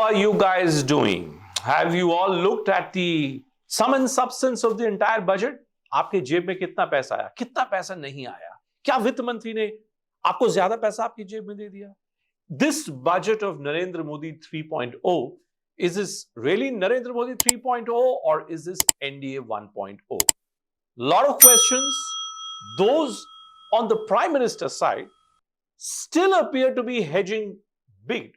are you guys doing? Have you all looked at the sum and substance of the entire budget? आपके जेब में कितना पैसा आया, कितना पैसा नहीं आया, क्या वित्त मंत्री ने आपको ज्यादा पैसा आपकी जेब में दे दिया? This budget of Narendra Modi 3.0, is this really Narendra Modi 3.0 or is this NDA 1.0? Lot of questions. Those on the Prime Minister's side still appear to be hedging big.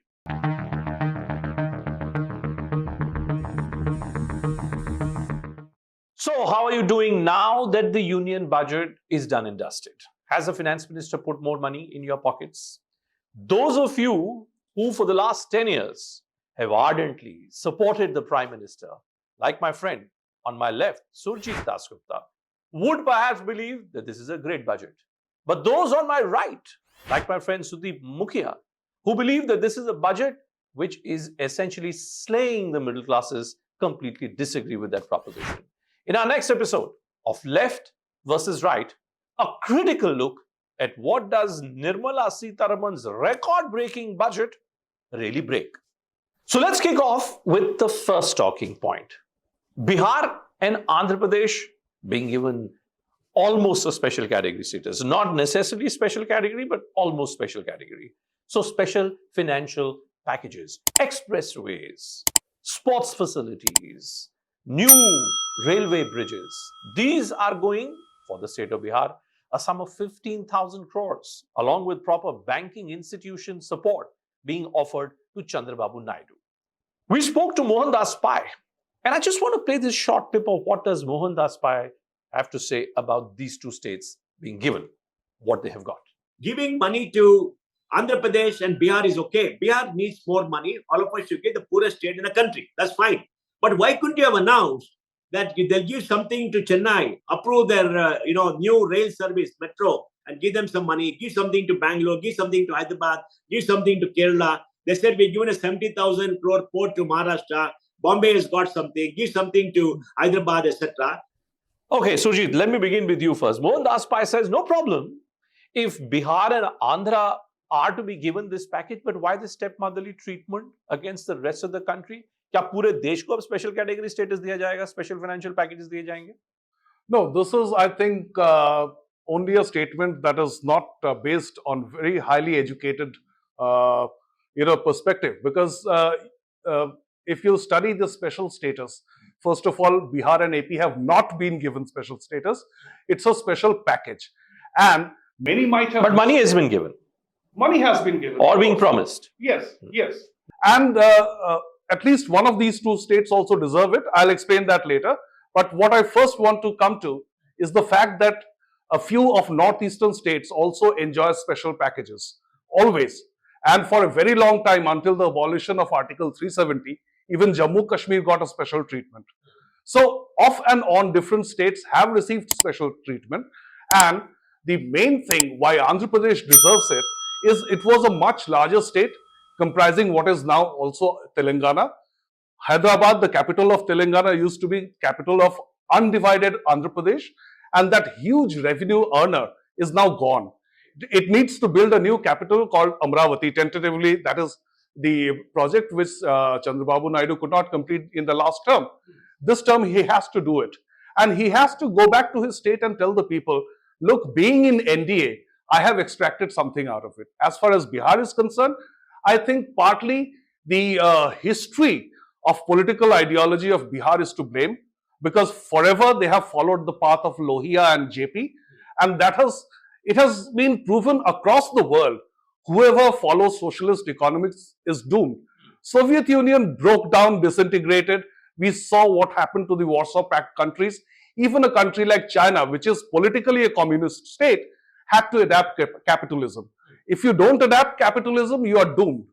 So, how are you doing now that the union budget is done and dusted? Has the finance minister put more money in your pockets? Those of you who for the last 10 years have ardently supported the Prime Minister, like my friend on my left, Surajit Dasgupta, would perhaps believe that this is a great budget. But those on my right, like my friend Sudeep Mukhia, who believe that this is a budget which is essentially slaying the middle classes, completely disagree with that proposition. In our next episode of Left versus Right, a critical look at what does Nirmala Sitharaman's record-breaking budget really break. So let's kick off with the first talking point. Bihar and Andhra Pradesh being given almost a special category status. Not necessarily special category, but almost special category. So special financial packages, expressways, sports facilities, new railway bridges. These are going, for the state of Bihar, a sum of 15,000 crores, along with proper banking institution support being offered to Chandrababu Naidu. We spoke to Mohandas Pai, and I just want to play this short clip of what does Mohandas Pai have to say about these two states being given what they have got. Giving money to Andhra Pradesh and Bihar is okay. Bihar needs more money. All of us should get the poorest state in the country. That's fine. But why couldn't you have announced that they'll give something to Chennai, approve their new rail service, metro, and give them some money, give something to Bangalore, give something to Hyderabad, give something to Kerala. They said we're giving a 70,000 crore port to Maharashtra. Bombay has got something, give something to Hyderabad, etc. Okay, Surjit, let me begin with you first. Mohandas Pai says, no problem if Bihar and Andhra are to be given this package, but why the stepmotherly treatment against the rest of the country? क्या पूरे देश को अब special category status दिया जाएगा, special financial packages दिए जाएंगे? No, this is, I think, only a statement that is not based on very highly educated, perspective. Because if you study the special status, first of all, Bihar and AP have not been given special status. It's a special package, and many might have. But money has been given. Money has been given, or being promised. Yes, yes, and. At least one of these two states also deserve it. I'll explain that later. But what I first want to come to is the fact that a few of northeastern states also enjoy special packages, always. And for a very long time, until the abolition of Article 370, even Jammu Kashmir got a special treatment. So off and on, different states have received special treatment. And the main thing why Andhra Pradesh deserves it is it was a much larger state, comprising what is now also Telangana. Hyderabad, the capital of Telangana, used to be capital of undivided Andhra Pradesh, and that huge revenue earner is now gone. It needs to build a new capital called Amravati. Tentatively, that is the project which Chandrababu Naidu could not complete in the last term. This term, he has to do it. And he has to go back to his state and tell the people, look, being in NDA, I have extracted something out of it. As far as Bihar is concerned, I think partly the history of political ideology of Bihar is to blame, because forever they have followed the path of Lohia and JP, and it has been proven across the world, whoever follows socialist economics is doomed. Soviet Union broke down, disintegrated. We saw what happened to the Warsaw Pact countries. Even a country like China, which is politically a communist state, had to adapt capitalism. If you don't adapt capitalism, you are doomed.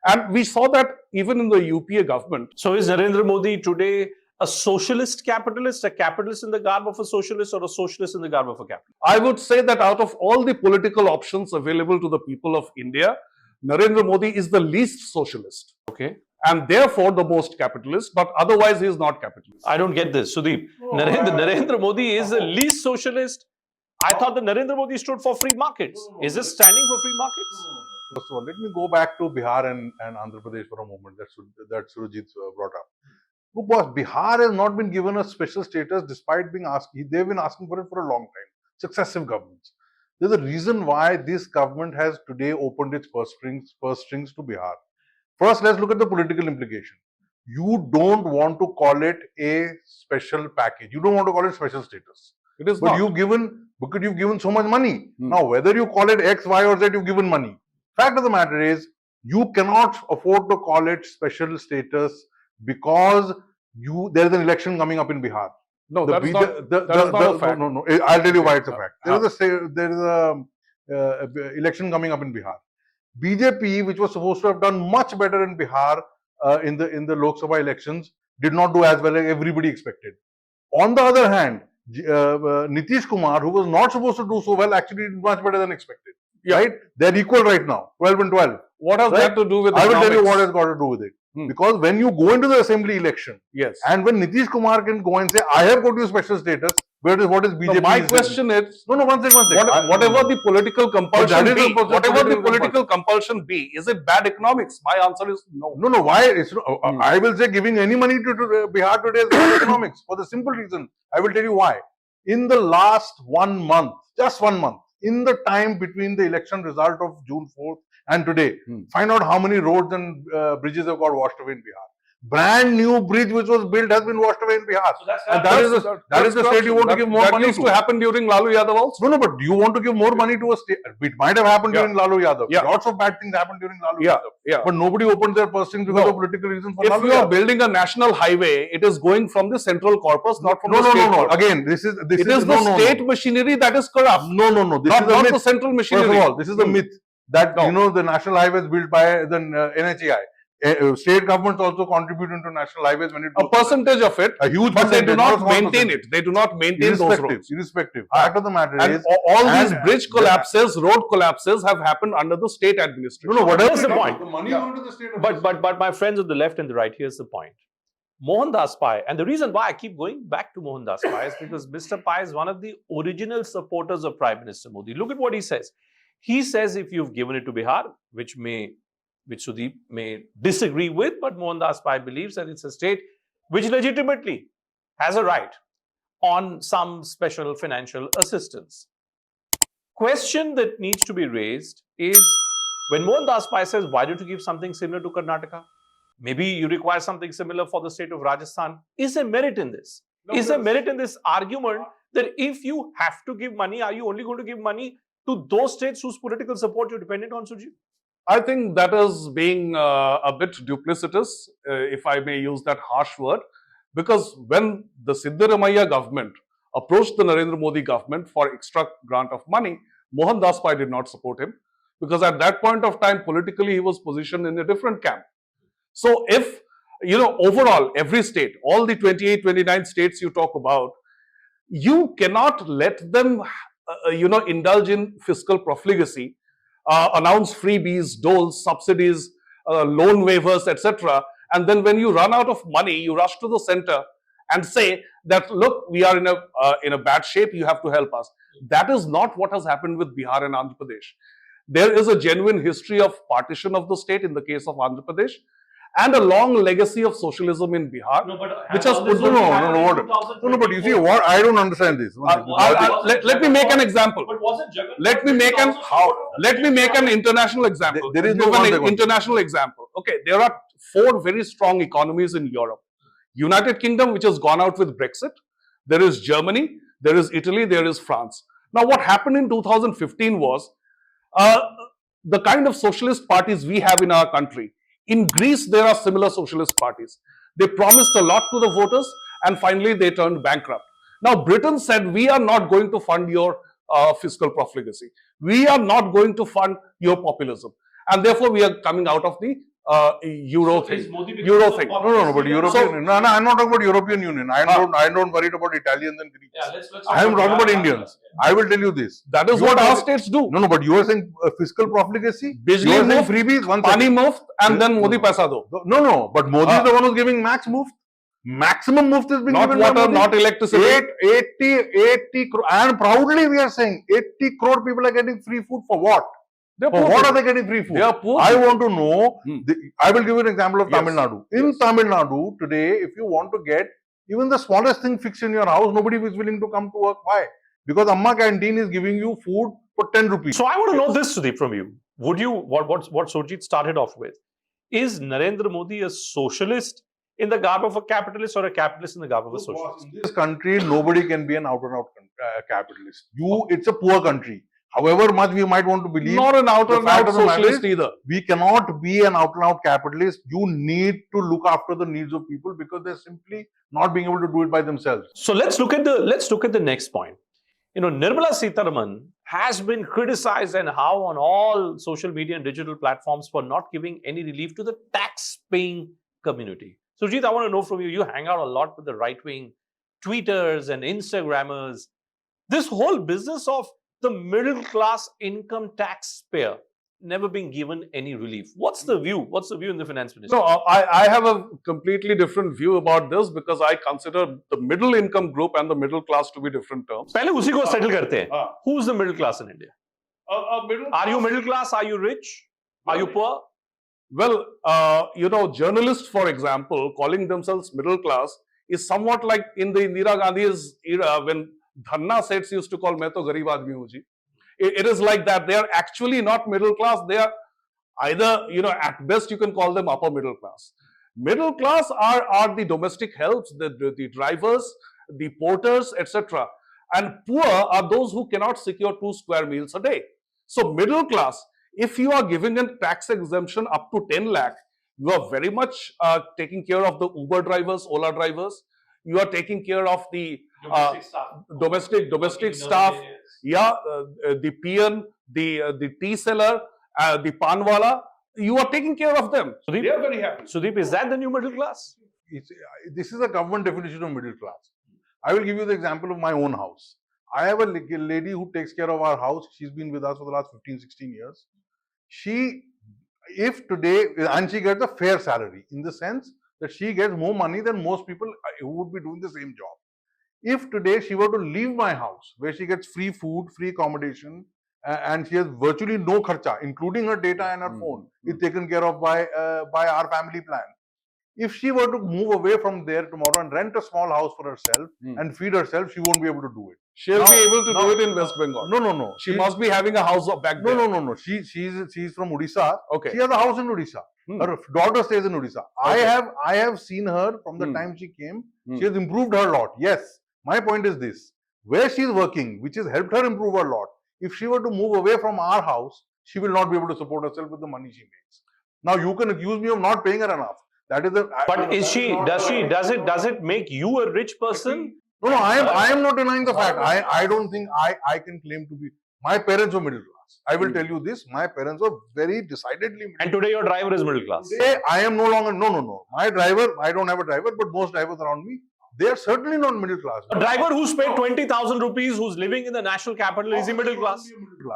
And we saw that even in the UPA government. So is Narendra Modi today a socialist capitalist, a capitalist in the garb of a socialist, or a socialist in the garb of a capitalist? I would say that out of all the political options available to the people of India, Narendra Modi is the least socialist. Okay. And therefore the most capitalist, but otherwise he is not capitalist. I don't get this. Sudeep, Narendra Modi is the least socialist. I thought that Narendra Modi stood for free markets. Is this standing for free markets? First of all, let me go back to Bihar and Andhra Pradesh for a moment. That Surajit brought up. Look, boss, Bihar has not been given a special status despite being asked. They've been asking for it for a long time. Successive governments. There's a reason why this government has today opened its purse strings to Bihar. First, let's look at the political implication. You don't want to call it a special package. You don't want to call it special status. It is But not. you've given so much money. Now, whether you call it X, Y, or Z, you've given money. Fact of the matter is, you cannot afford to call it special status because there is an election coming up in Bihar. No, that is not a fact. No. I'll tell you why it's a fact. There is a election coming up in Bihar. BJP, which was supposed to have done much better in Bihar in the Lok Sabha elections, did not do as well as everybody expected. On the other hand, Nitish Kumar, who was not supposed to do so well, actually did much better than expected. Yeah. Right? They're equal right now, 12 and 12. What has that to do with I will tell you economics? what has got to do with it. Because when you go into the assembly election, Yes. and when Nitish Kumar can go and say, I have got you special status, what is BJP? So my question is, No, one second. whatever the political compulsion that is be, the whatever the political political compulsion be, is it bad economics? My answer is no. No, why? I will say giving any money to Bihar today is bad economics for the simple reason. I will tell you why. In the last 1 month, just 1 month, in the time between the election result of June 4th and today, find out how many roads and bridges have got washed away in Bihar. Brand new bridge which was built has been washed away in Bihar. So that's And that is the state you want to give more that money used to. to happen during Lalu Yadav also. No, but you want to give more money to a state. It might have happened during Lalu Yadav. Yeah. Lots of bad things happened during Lalu Yeah, Yadav. yeah. But nobody opened their purse strings because of political reasons for If Lalu you are Yadav. building a national highway, it is going from the central corpus, not from the state No. corpus. Again, this is It is the state machinery that is corrupt. No. This Not is a the myth. central machinery. First of all, this is a myth that No. the national highways built by the NHAI. State governments also contribute into national highways when it A percentage of it, a huge but they percentage, do not a not small maintain percentage. it. They do not maintain those roads. Irrespective. Fact of the matter And is, all these and- bridge collapses, road collapses have happened under the state administration. No, whatever. Here's the point. The money going to the state. But my friends on the left and the right, here's the point. Mohandas Pai, and the reason why I keep going back to Mohandas Pai is because Mr. Pai is one of the original supporters of Prime Minister Modi. Look at what he says. He says if you've given it to Bihar, which Sudeep may disagree with, but Mohandas Pai believes that it's a state which legitimately has a right on some special financial assistance. Question that needs to be raised is when Mohandas Pai says, why don't you give something similar to Karnataka? Maybe you require something similar for the state of Rajasthan. Is there merit in this? Is there merit in this argument that if you have to give money, are you only going to give money to those states whose political support you're dependent on, Surajit? I think that is being a bit duplicitous, if I may use that harsh word, because when the Siddaramaiah government approached the Narendra Modi government for extra grant of money, Mohandas Pai did not support him, because at that point of time, politically, he was positioned in a different camp. So if, overall, every state, all the 28, 29 states you talk about, you cannot let them, indulge in fiscal profligacy, announce freebies, doles, subsidies, loan waivers, etc. And then when you run out of money, you rush to the center and say that, look, we are in a bad shape, you have to help us. That is not what has happened with Bihar and Andhra Pradesh. There is a genuine history of partition of the state in the case of Andhra Pradesh, and a long legacy of socialism in Bihar, which has put but you see what I don't understand this. let me make an example. But wasn't Jagan? Let me make an international example. There is Give no an international example. Okay, there are 4 very strong economies in Europe. United Kingdom, which has gone out with Brexit. There is Germany, there is Italy, there is France. Now, what happened in 2015 was the kind of socialist parties we have in our country. In Greece, there are similar socialist parties. They promised a lot to the voters and finally they turned bankrupt. Now, Britain said, we are not going to fund your fiscal profligacy. We are not going to fund your populism. And therefore, we are coming out of the Euro thing. No, but European. No, I'm not talking about European Union. I don't worry about Italians and Greeks. Yeah, let's I am talking about Indians. I will tell you this. That is what our states do. No, but you are saying fiscal profligacy. Bijli You are saying muft, freebies. Pani muft, and then Modi paisa do. No. But Modi is the one who's giving max muft. Maximum muft is being Not given by water, Modi. not electricity. 80 crore. And proudly we are saying 80 crore people are getting free food for what? They're For poor what are people. they getting free food? They are poor. I want to know. Hmm. I will give you an example of Yes. Tamil Nadu. In Tamil Nadu today, if you want to get even the smallest thing fixed in your house, nobody is willing to come to work. Why? Because Amma Canteen is giving you food for 10 rupees. So I want to know this, Sudeep, from you. Would you, what Surajit started off with, is Narendra Modi a socialist in the garb of a capitalist or a capitalist in the garb of a socialist? In this country, nobody can be an out-and-out capitalist. It's a poor country. However much we might want to believe, Not an out the and fact out of the matter socialist is, either. we cannot be an out-and-out capitalist. You need to look after the needs of people because they're simply not being able to do it by themselves. So let's look at the next point. You know, Nirmala Sitharaman has been criticized and how on all social media and digital platforms for not giving any relief to the tax-paying community. Surajit, I want to know from you. You hang out a lot with the right-wing tweeters and Instagrammers. This whole business of the middle-class income taxpayer never being given any relief. What's the view? What's the view in the finance ministry? No, I have a completely different view about this because I consider the middle income group and the middle class to be different terms. पहले उसी को settle करते हैं. हाँ. Who's the middle class in India? Are you middle class? Are you rich? Are you poor? Well, journalists, for example, calling themselves middle class is somewhat like in the Indira Gandhi's era when Dhanna sets used to call "मैं तो गरीब आदमी हूँ जी." It is like that. They are actually not middle class. They are either, at best you can call them upper middle class. Middle class are the domestic helps, the drivers, the porters, etc. And poor are those who cannot secure 2 square meals a day. So middle class, if you are giving a tax exemption up to 10 lakh, you are very much taking care of the Uber drivers, Ola drivers. You are taking care of the domestic staff. Yeah, the peon, the tea seller, the panwala. You are taking care of them. Sudeep, They are very happy. Sudeep, is that the new middle class? This is a government definition of middle class. I will give you the example of my own house. I have a lady who takes care of our house. She's been with us for the last 15, 16 years. If today, and she gets a fair salary in the sense that she gets more money than most people who would be doing the same job. If today she were to leave my house, where she gets free food, free accommodation, and she has virtually no kharcha, including her data and her phone, is taken care of by our family plan. If she were to move away from there tomorrow and rent a small house for herself and feed herself, she won't be able to do it. She'll be able to do it in West Bengal. No. She must be having a house back there. No. She's from Odisha. Okay. She has a house in Odisha. Her daughter stays in Odisha. Okay. I have seen her from the time she came. She has improved her lot. Yes. My point is this: where she is working, which has helped her improve her lot. If she were to move away from our house, she will not be able to support herself with the money she makes. Now you can accuse me of not paying her enough. That is the. But is she? Does it make you a rich person? No. I am not denying the fact. I don't think I can claim to be. My parents were middle class. I will tell you this. My parents were very decidedly middle class. And today your driver is middle class. Today I am no longer. No. My driver. I don't have a driver, but most drivers around me, they are certainly not middle class. A driver who's paid 20,000 rupees, who's living in the national capital, is he middle class?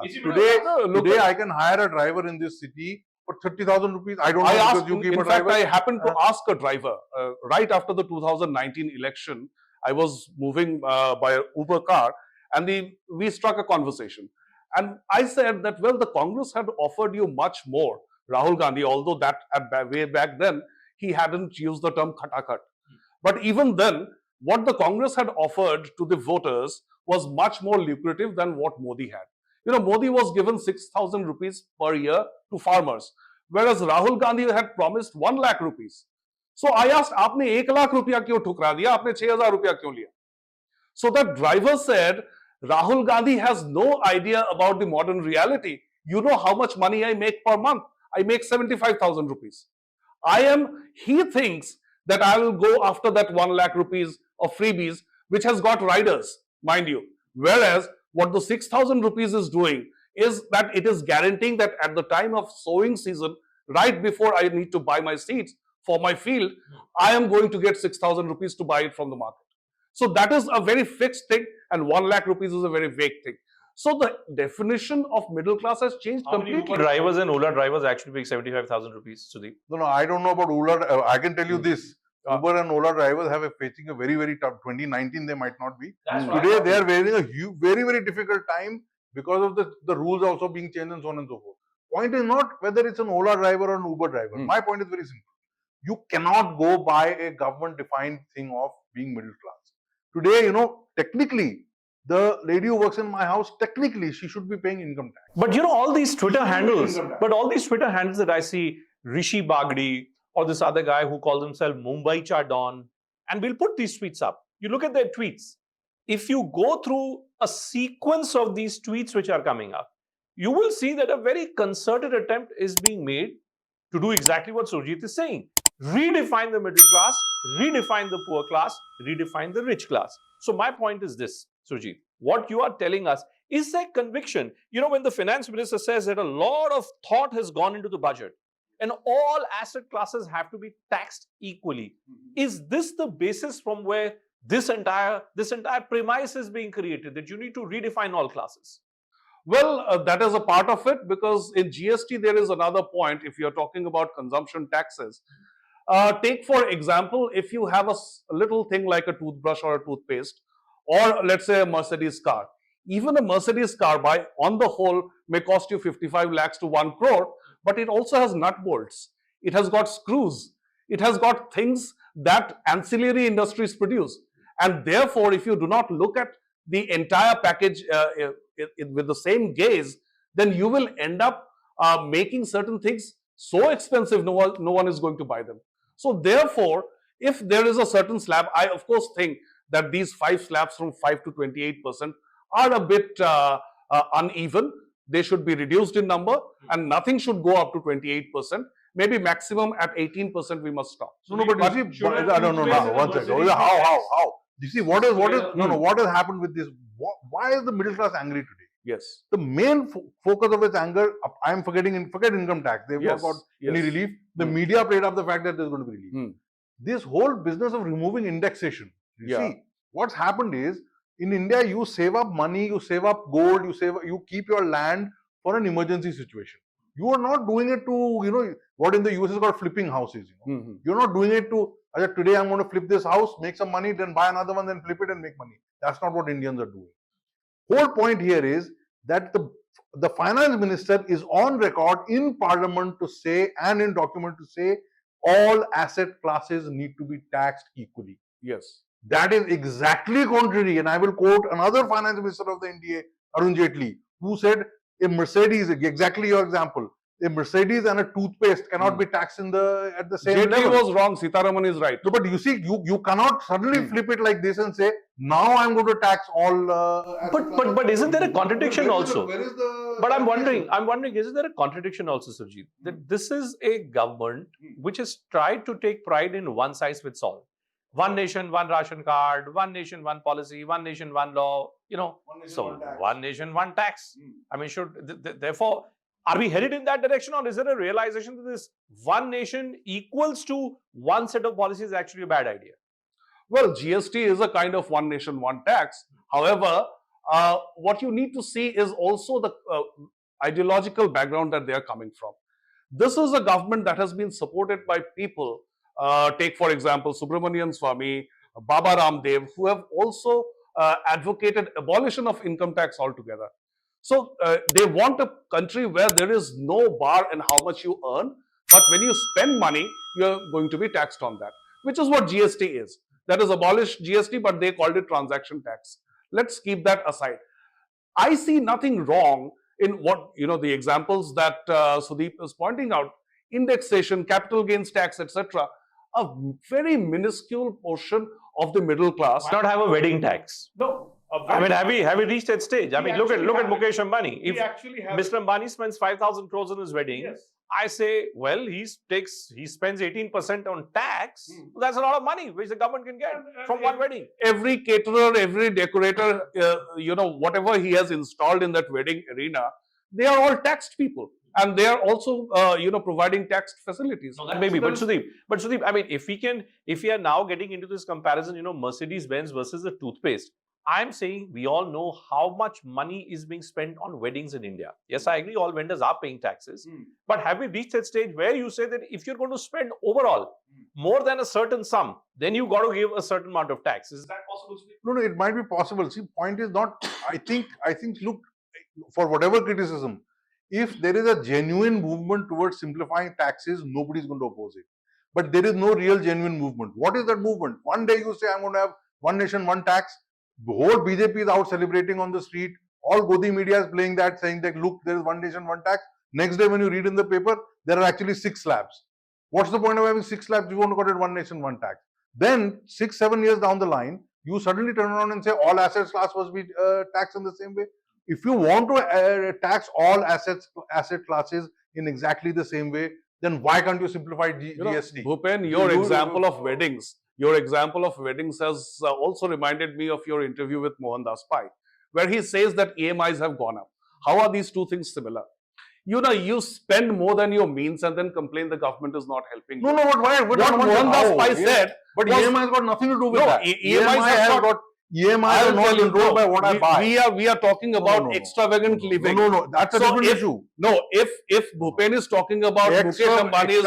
Today I can hire a driver in this city for 30,000 rupees. I don't know because you keep a in fact, driver. I happened to ask a driver right after the 2019 election. I was moving by an Uber car and we struck a conversation. And I said that, well, the Congress had offered you much more, Rahul Gandhi, although that way back then, he hadn't used the term khatakhat. But even then, what the Congress had offered to the voters was much more lucrative than what Modi had. Modi was given 6,000 rupees per year to farmers, whereas Rahul Gandhi had promised 1 lakh rupees. So I asked, "Aapne 1 lakh rupiya kyun thukra diya? Aapne 6,000 rupiya kyun liya?" So that driver said, Rahul Gandhi has no idea about the modern reality. You know how much money I make per month? I make 75,000 rupees. He thinks that I will go after that 1 lakh rupees of freebies, which has got riders, mind you. Whereas what the 6,000 rupees is doing is that it is guaranteeing that at the time of sowing season, right before I need to buy my seeds for my field, I am going to get 6,000 rupees to buy it from the market. So that is a very fixed thing, and 1 lakh rupees is a very vague thing. So the definition of middle class has changed completely. Uber drivers and Ola drivers actually pay 75,000 rupees, Sudeep? No, I don't know about Ola. I can tell you this. Uber and Ola drivers have facing a very, very tough 2019. They might not be. Today, they are facing a very, very difficult time because of the rules also being changed and so on and so forth. point is not whether it's an Ola driver or an Uber driver. Hmm. My point is very simple. You cannot go by a government-defined thing of being middle class. Today, technically, the lady who works in my house, technically, she should be paying income tax. But all these Twitter She should be handles, income tax. but all these Twitter handles that I see, Rishi Bagdi or this other guy who calls himself Mumbai Cha Don, and we'll put these tweets up. You look at their tweets. If you go through a sequence of these tweets which are coming up, you will see that a very concerted attempt is being made to do exactly what Surajit is saying. Redefine the middle class, redefine the poor class, redefine the rich class. So my point is this, Surajit, what you are telling us is that conviction. When the finance minister says that a lot of thought has gone into the budget and all asset classes have to be taxed equally, is this the basis from where this entire premise is being created, that you need to redefine all classes? Well, that is a part of it, because in GST there is another point. If you're talking about consumption taxes, take for example, if you have a little thing like a toothbrush or a toothpaste, or let's say a Mercedes car. Even a Mercedes car on the whole may cost you 55 lakhs to 1 crore, but it also has nut bolts. It has got screws. It has got things that ancillary industries produce. And therefore, if you do not look at the entire package with the same gaze, then you will end up making certain things so expensive no one is going to buy them. So therefore, if there is a certain slab, I of course think that these 5 slabs from 5 to 28% are a bit uneven. They should be reduced in number, and nothing should go up to 28%. Maybe maximum at 18% we must stop. No, but you see, I don't know now. One second. How? You see, what has happened with this? Why is the middle class angry today? Yes. The main focus of its anger, forget income tax. They've not got any relief. The media played up the fact that there's going to be relief. This whole business of removing indexation. You see, what's happened is, in India, you save up money, you save up gold, you keep your land for an emergency situation. You are not doing it to, what in the US is called flipping houses. You're not doing it to, today I'm going to flip this house, make some money, then buy another one, then flip it and make money. That's not what Indians are doing. Whole point here is that the finance minister is on record in parliament to say, and in document to say, all asset classes need to be taxed equally. Yes. That is exactly contrary, and I will quote another finance minister of the NDA, Arun Jaitley, who said a Mercedes, exactly your example, a Mercedes and a toothpaste cannot be taxed at the same Jaitley level. was wrong. Sitaraman is right. No, but you see, you cannot suddenly flip it like this and say, now I'm going to tax all. But isn't there a contradiction also? Where is the? But I'm wondering, isn't there a contradiction also, Surajit? That this is a government which has tried to take pride in one size fits all. One nation, one ration card, one nation, one policy, one nation, one law, one nation, one tax. I mean, therefore, are we headed in that direction, or is there a realization that this one nation equals to one set of policies is actually a bad idea? Well, GST is a kind of one nation, one tax. However, what you need to see is also the ideological background that they are coming from. This is a government that has been supported by people. Take, for example, Subramanian Swamy, Baba Ramdev, who have also advocated abolition of income tax altogether. So they want a country where there is no bar in how much you earn, but when you spend money, you're going to be taxed on that, which is what GST is. That is abolished GST, but they called it transaction tax. Let's keep that aside. I see nothing wrong in what, the examples that Sudeep is pointing out, indexation, capital gains tax, etc. A very minuscule portion of the middle class. Why not have a wedding tax? No. I mean, have we reached that stage? I mean, look at Mukesh Ambani. If Mr. Ambani spends 5,000 crores on his wedding, I say, well, he spends 18% on tax. That's a lot of money which the government can get from one wedding. Every caterer, every decorator, whatever he has installed in that wedding arena, they are all taxed people. And they are also, providing taxed facilities. No, that may be. But Sudeep, I mean, if we are now getting into this comparison, Mercedes-Benz versus the toothpaste, I'm saying we all know how much money is being spent on weddings in India. Yes, I agree, all vendors are paying taxes. But have we reached that stage where you say that if you're going to spend overall more than a certain sum, then you've got to give a certain amount of tax? Is that possible, Sudeep? No, it might be possible. See, point is not, I think, look, for whatever criticism, If there is a genuine movement towards simplifying taxes, nobody is going to oppose it. But there is no real genuine movement. What is that movement? One day you say, I'm going to have one nation, one tax. The whole BJP is out celebrating on the street. All Godi media is playing that, saying that, look, there is one nation, one tax. Next day when you read in the paper, there are actually 6 slabs. What's the point of having 6 slabs? You won't got it one nation, one tax. Then 6-7 years down the line, you suddenly turn around and say all asset class must be taxed in the same way. If you want to tax all asset classes in exactly the same way, then why can't you simplify GST? Bhupen, your example of weddings has also reminded me of your interview with Mohandas Pai, where he says that EMIs have gone up. How are these two things similar? You spend more than your means and then complain the government is not helping you. No, but why? What Mohandas Pai said, but EMI has got nothing to do with that. EMI are not controlled by what I buy. We are talking about extravagant living. No, that's a different issue. No, if Bhupen is talking about Mukesh Ambani's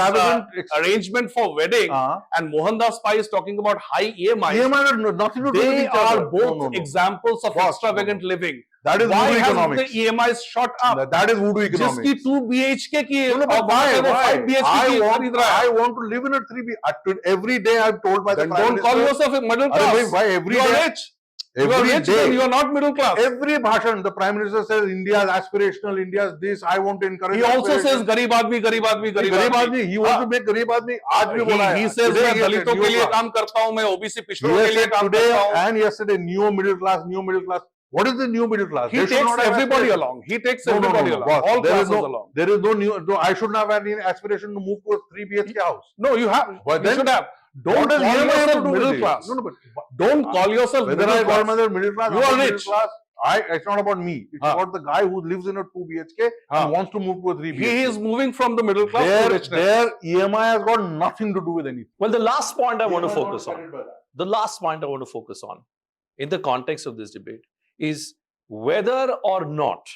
arrangement for wedding and Mohandas Pai is talking about high EMI, has nothing to do with they each other. are both examples of extravagant living. That is Why voodoo has economics. the EMIs shot up? That is voodoo economics. जिसकी 2 BHK की but why? 5 BHK की I want to live in a 3 BHK. Every day I'm told by the Then don't call yourself a middle class. Why every you are day? rich. You are rich, then you are not middle class. Every bhashan, the Prime Minister says India is aspirational, India is this, I want to encourage. He also says गरीब आदमी, गरीब आदमी, गरीब आदमी. He wants to make गरीब आदमी. आज भी बोला है. He says मैं दलितों के लिए काम करता हूँ, मैं OBC पिछड़ों के लिए काम करता हूँ. And yesterday, new middle class. What is the new middle class? He takes everybody along. He takes everybody along. All classes along. There is no new. No, I should not have any aspiration to move to a 3 BHK house. No, you have. But you should have. Don't call yourself middle class. No, but don't call yourself whether middle I call class. myself middle class, you are rich. It's not about me. It's about the guy who lives in a 2 BHK and wants to move to a 3 BHK. He is moving from the middle class to richness. Their EMI has got nothing to do with anything. Well, the last point I want to focus on, in the context of this debate, is whether or not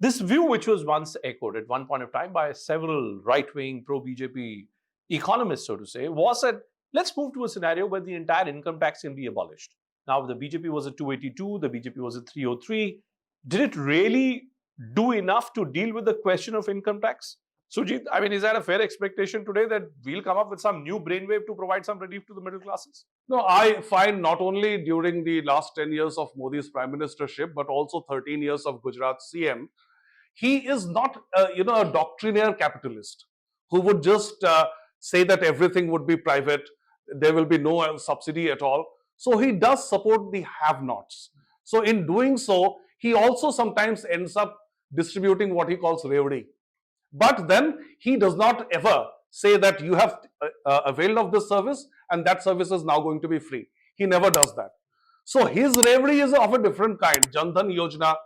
this view, which was once echoed at one point of time by several right-wing pro-BJP economists, so to say, was that let's move to a scenario where the entire income tax can be abolished. Now, the BJP was at 282, the BJP was at 303. Did it really do enough to deal with the question of income tax? Sujit, I mean, is that a fair expectation today that we'll come up with some new brainwave to provide some relief to the middle classes? No, I find not only during the last 10 years of Modi's prime ministership, but also 13 years of Gujarat's CM, he is not, a doctrinaire capitalist who would just say that everything would be private, there will be no subsidy at all. So he does support the have-nots. So in doing so, he also sometimes ends up distributing what he calls revdi. But then he does not ever say that you have availed of this service and that service is now going to be free. He never does that. So his revdi is of a different kind. Jan Dhan Yojana,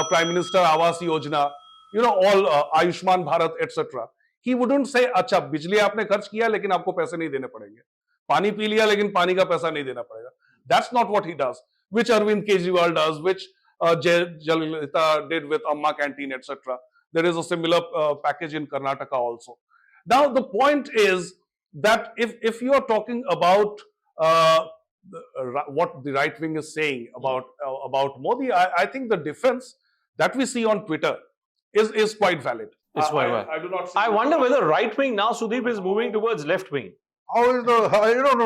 Prime Minister Awas Yojana, all Ayushman Bharat, etc. He wouldn't say, अच्छा बिजली आपने खर्च किया लेकिन आपको पैसे नहीं देने पड़ेंगे. पानी पी लिया लेकिन पानी का पैसा नहीं देना पड़ेगा. That's not what he does. Which Arvind Kejriwal does, which Jayalalitha did with Amma Canteen, etc. There is a similar package in Karnataka also. Now, the point is that if you are talking about what the right wing is saying about Modi, I think the defense that we see on Twitter is quite valid. It's quite valid. I do not. I wonder whether right wing now, Sudeep, is moving towards left wing. How is the?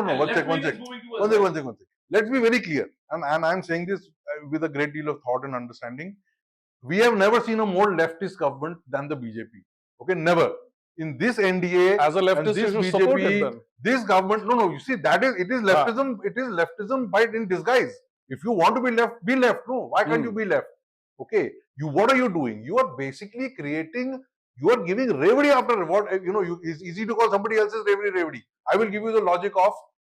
No. One second. Let's be very clear, and I'm saying this with a great deal of thought and understanding. We have never seen a more leftist government than the BJP. Okay, never. In this NDA, as a leftist, this you support them. This government, no. You see, it is leftism. It is leftism by in disguise. If you want to be left, be left. No, why can't you be left? Okay, what are you doing? You are basically creating. You are giving revdi after what it's easy to call somebody else's revdi. I will give you the logic of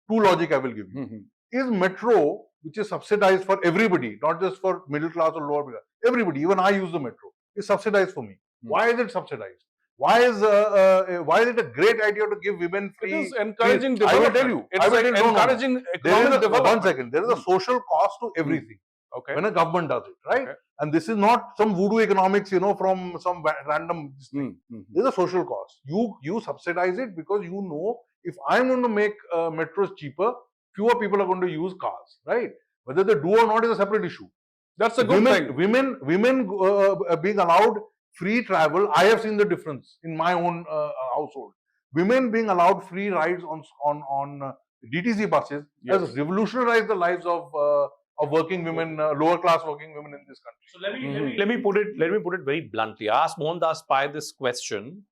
two logic. I will give you. Is metro, which is subsidized for everybody, not just for middle class or lower middle, everybody, even I use the metro, is subsidized for me. Why is it subsidized? Why is it a great idea to give women free? It is encouraging development. I will tell you. It's encouraging economic development. One second. There is a social cost to everything. Okay. When a government does it, right? Okay. And this is not some voodoo economics, from some random thing. There is a social cost. You subsidize it because you know if I'm going to make metros cheaper, fewer people are going to use cars, right? Whether they do or not is a separate issue. That's a good thing. Women being allowed free travel. I have seen the difference in my own household. Women being allowed free rides on DTC buses has revolutionized the lives of working women, lower class working women in this country. So let me put it very bluntly. I asked Mohandas Pai this question: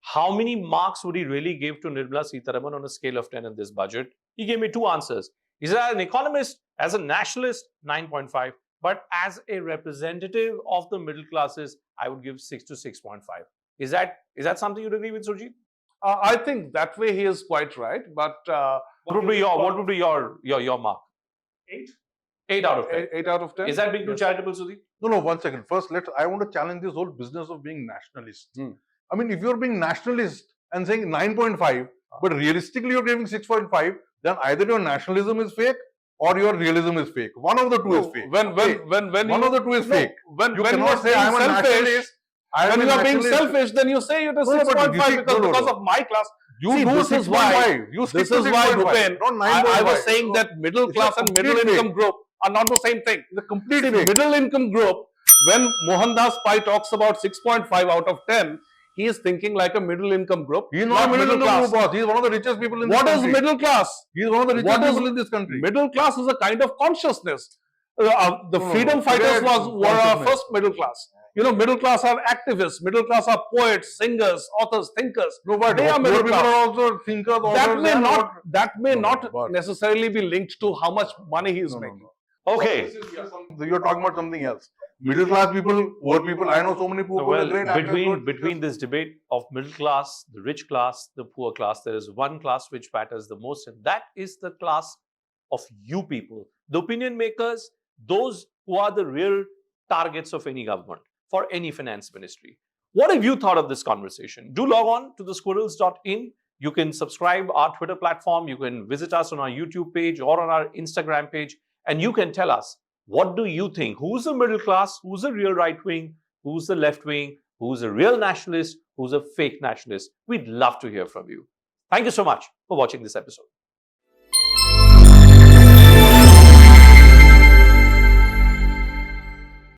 how many marks would he really give to Nirmala Sitharaman on a scale of 10 in this budget? He gave me two answers. He said, as an economist, as a nationalist, 9.5. But as a representative of the middle classes, I would give 6 to 6.5. Is that something you'd agree with, Surajit? I think that way he is quite right. But What would be your mark? 8. 8 out of 10. 8 out of 10. Is that being too charitable, Sudeep? No, 1 second. First, I want to challenge this whole business of being nationalist. I mean, if you're being nationalist and saying 9.5, but realistically you're giving 6.5, then either your nationalism is fake or your realism is fake. One of the two is fake. When one of the two is fake. When You you cannot are say I'm a nationalist. when you are being selfish, then you say it is No, but 6.5 because of my class. See, this is why, Bhupen, I was saying that middle It's a class and middle complete income fake. group are not the same thing. The complete See, fake. middle income group, when Mohandas Pai talks about 6.5 out of 10, he is thinking like a middle income group. He is not a middle income group, boss. He is one of the richest people in this What is country. middle class? He is one of the richest What is people in this country. Middle class is a kind of consciousness. The No, freedom fighters forget were our consciousness. first middle class. You know, middle class are activists, middle class are poets, singers, authors, thinkers. No, but They are poor middle people class. are also thinkers. That may authors, not No, but- necessarily be linked to how much money he is No, no, making. no. Okay. So you're talking about something else. Middle class people, poor people. I know so many poor people. Well, great actors, between this debate of middle class, the rich class, the poor class, there is one class which matters the most, and that is the class of you people, the opinion makers, those who are the real targets of any government, for any finance ministry. What have you thought of this conversation? Do log on to the squirrels.in. You can subscribe our Twitter platform. You can visit us on our YouTube page or on our Instagram page, and you can tell us, what do you think? Who's the middle class? Who's the real right wing? Who's the left wing? Who's a real nationalist? Who's a fake nationalist? We'd love to hear from you. Thank you so much for watching this episode.